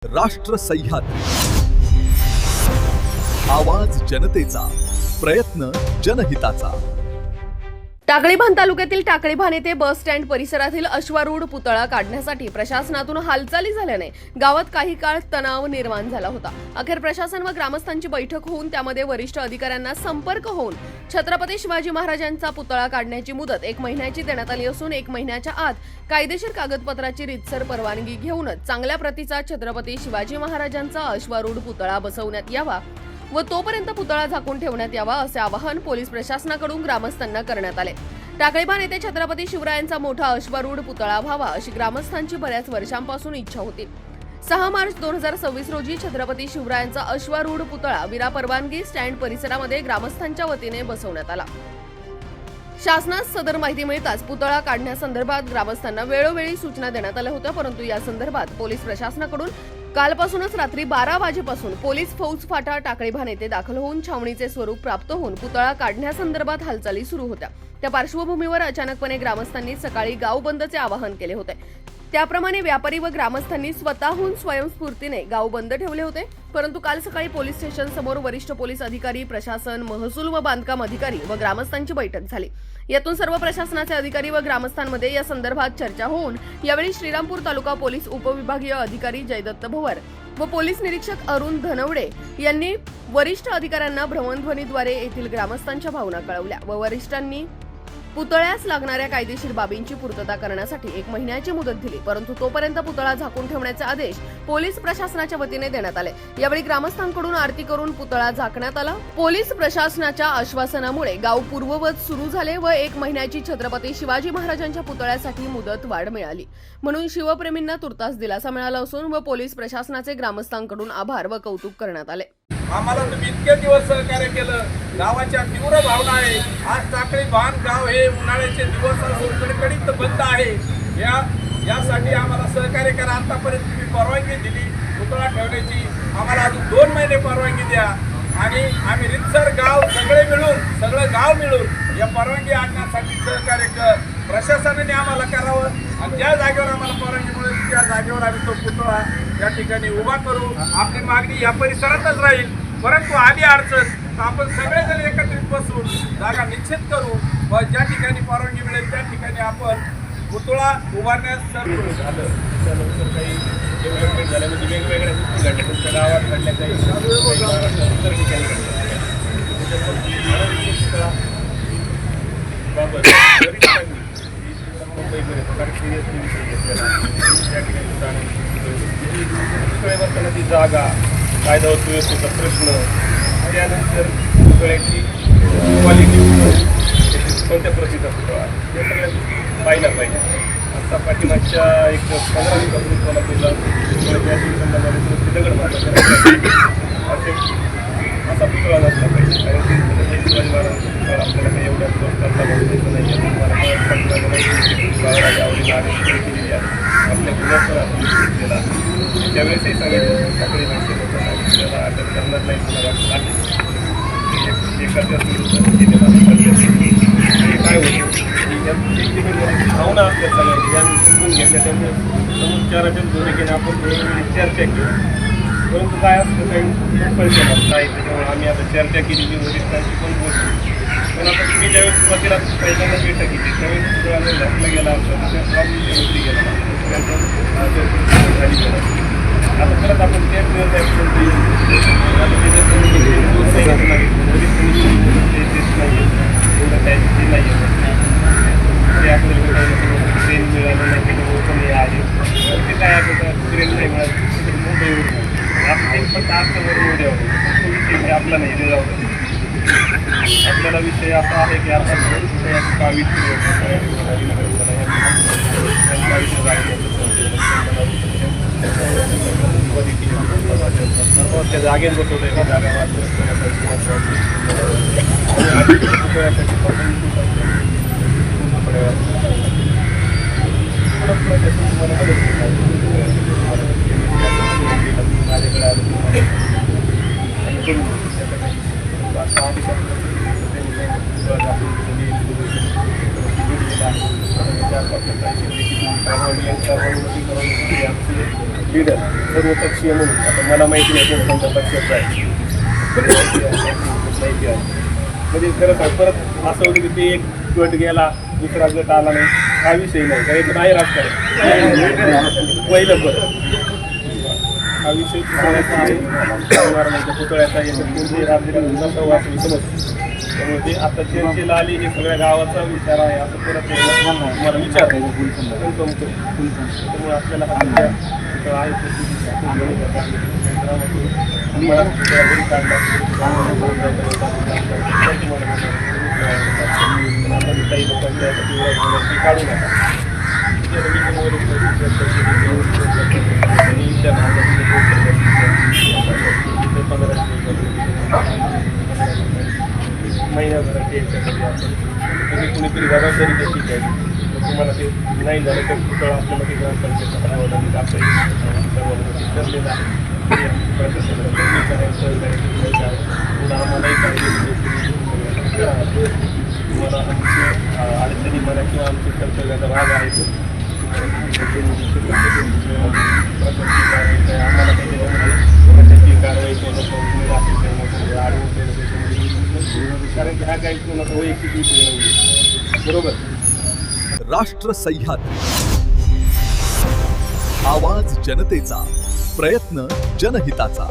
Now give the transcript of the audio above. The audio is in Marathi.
राष्ट्र सह्याद्री, आवाज जनतेचा, प्रयत्न जनहिताचा। टाकळीभान तालुक्यातील टाकळीभान येथे बस स्टँड परिसरातील अश्वारूढ पुतळा काढण्यासाठी प्रशासनातून हालचाली झाल्याने गावात काही काळ तणाव निर्माण झाला होता। अखेर प्रशासन व ग्रामस्थांची बैठक होऊन त्यामध्ये वरिष्ठ अधिकाऱ्यांना संपर्क होऊन छत्रपती शिवाजी महाराजांचा पुतळा काढण्याची मुदत 1 महिन्याची देण्यात आली असून 1 महिन्याच्या आत कायदेशीर कागदपत्राची रीतसर परवानगी घेऊनच चांगल्या प्रतीचा छत्रपती शिवाजी महाराजांचा अश्वारूढ पुतळा बसवण्यात यावा व तोपर्यंत पुतळा झाकून ठेवण्यात यावा असे आवाहन पोलीस प्रशासनाकडून ग्रामस्थांना करण्यात आले। टाकळीभान येथे छत्रपती शिवरायांचा मोठा अश्वारूढ पुतळा व्हावा अशी ग्रामस्थांची बऱ्याच वर्षांपासून इच्छा होती। 6 मार्च 2026 रोजी छत्रपती शिवरायांचा अश्वारूढ पुतळा विना परवानगी स्टँड परिसरामध्ये ग्रामस्थांच्या वतीने बसवण्यात आला। शासनास सदर माहिती मिळताच पुतळा काढण्यासंदर्भात ग्रामस्थांना वेळोवेळी सूचना देण्यात आल्या होत्या, परंतु या संदर्भात पोलीस प्रशासनाकडून कालपासूनच रात्री 12 वाजेपासून पोलीस फौज फाटा टाकळीभान येथे दाखल होऊन छावणीचे स्वरूप प्राप्त होऊन पुतळा काढण्यासंदर्भात हालचाली सुरू होत्या। त्या पार्श्वभूमीवर अचानकपणे ग्रामस्थांनी सकाळी गाव बंदचे आवाहन केले होते। त्याप्रमाणे व्यापारी व ग्रामस्थांनी स्वतःहून स्वयंस्फूर्तीने गाव बंद ठेवले होते, परंतु काल सकाळी पोलीस स्टेशन समोर वरिष्ठ पोलीस अधिकारी, प्रशासन, महसूल व बांधकाम अधिकारी व ग्रामस्थांची बैठक झाली। यातून सर्व प्रशासनाचे अधिकारी व ग्रामस्थांमध्ये या संदर्भात चर्चा होऊन यावेळी श्रीरामपूर तालुका पोलीस उपविभागीय अधिकारी जयदत्त भवर व पोलीस निरीक्षक अरुण धनवडे यांनी वरिष्ठ अधिकाऱ्यांना भ्रमणध्वनीद्वारे येथील ग्रामस्थांच्या भावना कळवल्या व वरिष्ठांनी पुतळ्यास लागणाऱ्या कायदेशीर बाबींची पूर्तता करण्यासाठी 1 महिन्याची मुदत दिली, परंतु तोपर्यंत पुतळा झाकून ठेवण्याचे आदेश पोलीस प्रशासनाच्या वतीने देण्यात आले। यावेळी ग्रामस्थांकडून आरती करून पुतळा झाकण्यात आला। पोलीस प्रशासनाच्या आश्वासनामुळे गाव पूर्ववत सुरू झाले व 1 महिन्याची छत्रपती शिवाजी महाराजांच्या पुतळ्यासाठी मुदत वाढ मिळाली, म्हणून शिवप्रेमींना तुर्तास दिलासा मिळाला असून व पोलीस प्रशासनाचे ग्रामस्थांकडून आभार व कौतुक करण्यात आले। आम्हाला तुम्ही इतके दिवस सहकार्य केलं, गावाच्या तीव्र भावना आहे। आज टाकळीभान गाव हे उन्हाळ्याचे दिवस असून कडकडीत बंद आहे। यासाठी आम्हाला सहकार्य करा। आतापर्यंत तुम्ही परवानगी दिली पुतळा ठेवण्याची, आम्हाला अजून 2 महिने परवानगी द्या आणि आम्ही रितसर सगळं गाव मिळून या परवानगी आणण्यासाठी सहकार्य प्रशासनाने आम्हाला करावं आणि ज्या जागेवर आम्हाला परवानगी मिळेल त्या जागेवर आम्ही तो पुतळा या ठिकाणी उभा करू। आपली मागणी या परिसरातच राहील, परंतु आली अडचण तर आपण सगळेजण एकत्रित बसून जागा निश्चित करू व ज्या ठिकाणी परवानगी मिळेल त्या ठिकाणी आपण पुतळा उभारण्यास सर्व झालं। त्यानंतर काही डेव्हलपमेंट झालं म्हणजे वेगवेगळ्या गोष्टी घडल्या, तुमच्या गावात घडल्या, काही इतर ठिकाणी घडल्या। बाबत मुंबईमध्ये कारण सिरियसली विषय घेतलेला त्या ठिकाणी पुतळ्यावरती जागा, कायदा व सुव्यवस्थेचा प्रश्न, त्यानंतर पुतळ्याची क्वालिटी, कोणत्या प्रतीचा पुतळा, या सगळ्या गोष्टी पाहिल्या पाहिजे। आता पाठीमागच्या एक 15 दिवसापूर्वी सोलापूरला पुतळ्याच्या संदर्भात दगड मारला असा पुतळा नसला पाहिजे, कारण की शिवाजी महाराजांचा पुतळा आपल्याला काही एवढ्या करता द्यायचं नाही आहे। केलेली आहे आपल्या गुन्ह्यात घेतलेला त्यावेळेसही सांगायचं सगळे त्याला अटक करणार नाही, कुणाला काय होतं भावना असल्या सगळ्यांची ज्यांनी शिकून घेतल्या त्यांनी समुच्चाराच्या भूमिकेने आपण चर्चा केली, परंतु काय असतं काही पैसे नाही। त्याच्यामुळे आम्ही आता चर्चा केली वरिष्ठांची पण बोलली, पण आता तुम्ही ज्यावेळेस सुरुवातीला पहिल्यांदा बैठक घेतली त्यावेळेस पुतळ्याला घातला गेला होती गेला आता परत आपण ते ट्रेन मिळालं नाही, त्याच्यामुळे पण हे आहे ते काय असं ट्रेन नाही मिळाली मुंबईवरून आपण फक्त आजच्यावरून उद्या विषय आपला नाही जाऊ। आपल्याला विषय असा आहे की आता 22 त्या जागेत बसवलं आहे जागा लीडर सर्वपक्षीय म्हणून आता मला माहिती नाही कोण कोणत्या पक्षाचं आहे माहिती आहे म्हणजे खरं काय परत असं होतं की ते एक गट गेला दुसरा गट आला नाही हा विषय नाही काही नाही राजकारण पहिलं परत हा विषय सांगायचा आहे महाराजांच्या पुतळ्याचा याच्यात कोणतेही राजकीय नसावं असं मी समजतो त्यामुळे ते आता चर्चेला आली हे सगळ्या गावाचा विचार आहे असं परत मला विचार त्यामुळे आपल्याला हा पुतळा आहे काही लोकांच्या काढू नका महिन्याभरात याच्यासाठी आपण कुणीतरी जबाबदारी देखील घ्यायची तुम्हाला ते नाही झालं तर पुतळा आपल्याला ते ग्रामपंचायत ठरलेलं आहे आम्हालाही तुम्हाला आमच्या अडचणी म्हणा किंवा आमच्या कर्तव्याचा भाग आहे तो आम्हाला काही कारवाई कारण की हा काही कोणाचा वैयक्तिक विषय नाही बरोबर राष्ट्र सह्याद्री आवाज जनतेचा प्रयत्न जनहिताचा